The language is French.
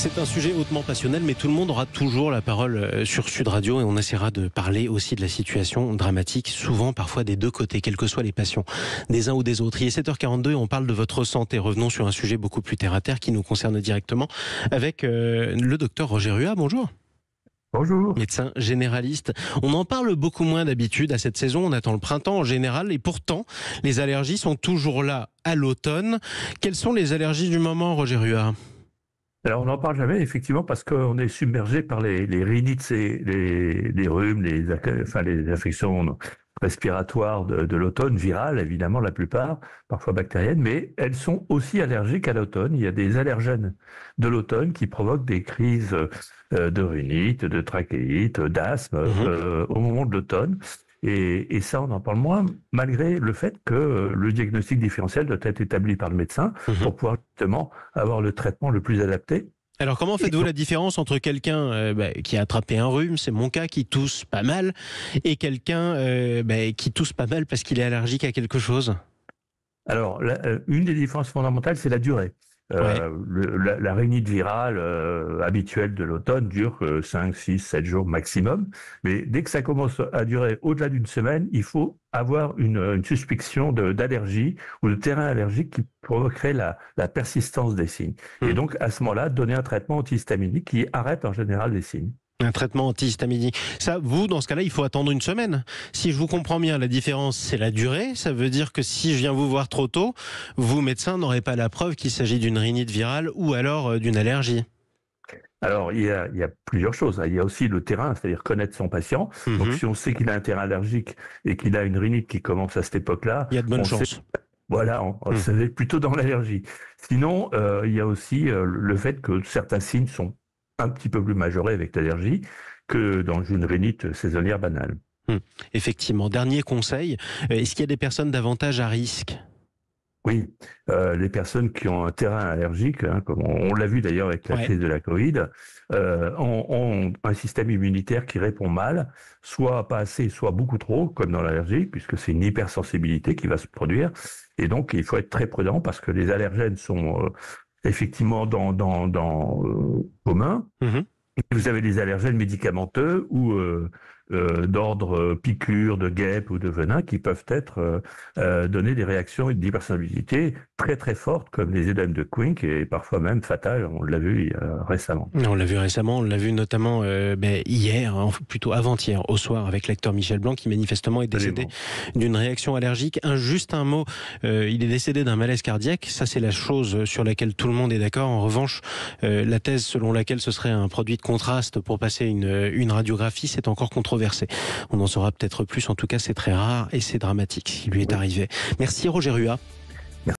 C'est un sujet hautement passionnel, mais tout le monde aura toujours la parole sur Sud Radio et on essaiera de parler aussi de la situation dramatique, souvent parfois des deux côtés, quelles que soient les passions des uns ou des autres. Il est 7h42 et on parle de votre santé. Revenons sur un sujet beaucoup plus terre à terre qui nous concerne directement avec le docteur Roger Ruat. Bonjour. Bonjour. Médecin généraliste. On en parle beaucoup moins d'habitude à cette saison. On attend le printemps en général et pourtant, les allergies sont toujours là à l'automne. Quelles sont les allergies du moment, Roger Ruat ? Alors on n'en parle jamais effectivement parce qu'on est submergé par les rhinites, les rhumes, les infections respiratoires de l'automne, virales évidemment la plupart, parfois bactériennes, mais elles sont aussi allergiques à l'automne. Il y a des allergènes de l'automne qui provoquent des crises de rhinite, de trachéite, d'asthme au moment de l'automne. Et ça, on en parle moins, malgré le fait que le diagnostic différentiel doit être établi par le médecin pour pouvoir justement avoir le traitement le plus adapté. Alors comment faites-vous la différence entre quelqu'un qui a attrapé un rhume, c'est mon cas, qui tousse pas mal, et quelqu'un qui tousse pas mal parce qu'il est allergique à quelque chose ? Alors, une des différences fondamentales, c'est la durée. La rhinite virale habituelle de l'automne dure 5, 6, 7 jours maximum. Mais dès que ça commence à durer au-delà d'une semaine, il faut avoir une suspicion d'allergie ou de terrain allergique qui provoquerait la persistance des signes. Et donc, à ce moment-là, donner un traitement antihistaminique qui arrête en général les signes. Un traitement antihistaminique. Ça, vous, dans ce cas-là, il faut attendre une semaine. Si je vous comprends bien, la différence, c'est la durée. Ça veut dire que si je viens vous voir trop tôt, vous, médecin, n'aurez pas la preuve qu'il s'agit d'une rhinite virale ou alors d'une allergie. Alors, il y a plusieurs choses. Il y a aussi le terrain, c'est-à-dire connaître son patient. Donc, si on sait qu'il a un terrain allergique et qu'il a une rhinite qui commence à cette époque-là, il y a de bonnes chances. Voilà, c'est plutôt dans l'allergie. Sinon, il y a aussi le fait que certains signes sont un petit peu plus majorés avec l'allergie que dans une rhinite saisonnière banale. Effectivement. Dernier conseil, est-ce qu'il y a des personnes davantage à risque ? Oui, les personnes qui ont un terrain allergique, comme on l'a vu d'ailleurs avec la crise de la Covid, ont un système immunitaire qui répond mal, soit pas assez, soit beaucoup trop, comme dans l'allergie, puisque c'est une hypersensibilité qui va se produire. Et donc, il faut être très prudent parce que les allergènes sont effectivement communs. Vous avez des allergènes médicamenteux ou d'ordre piqûre, de guêpe ou de venin qui peuvent être donner des réactions d'hypersensibilité très très fortes comme les œdèmes de Quincke et parfois même fatales. On l'a vu récemment. On l'a vu récemment, on l'a vu notamment hier, plutôt avant-hier, au soir, avec l'acteur Michel Blanc qui manifestement est décédé d'une réaction allergique. Juste un mot, il est décédé d'un malaise cardiaque. Ça, c'est la chose sur laquelle tout le monde est d'accord. En revanche, la thèse selon laquelle ce serait un produit de contraste pour passer une radiographie, c'est encore controversé. On en saura peut-être plus. En tout cas, c'est très rare et c'est dramatique ce qui lui est arrivé. Merci Roger Ruat.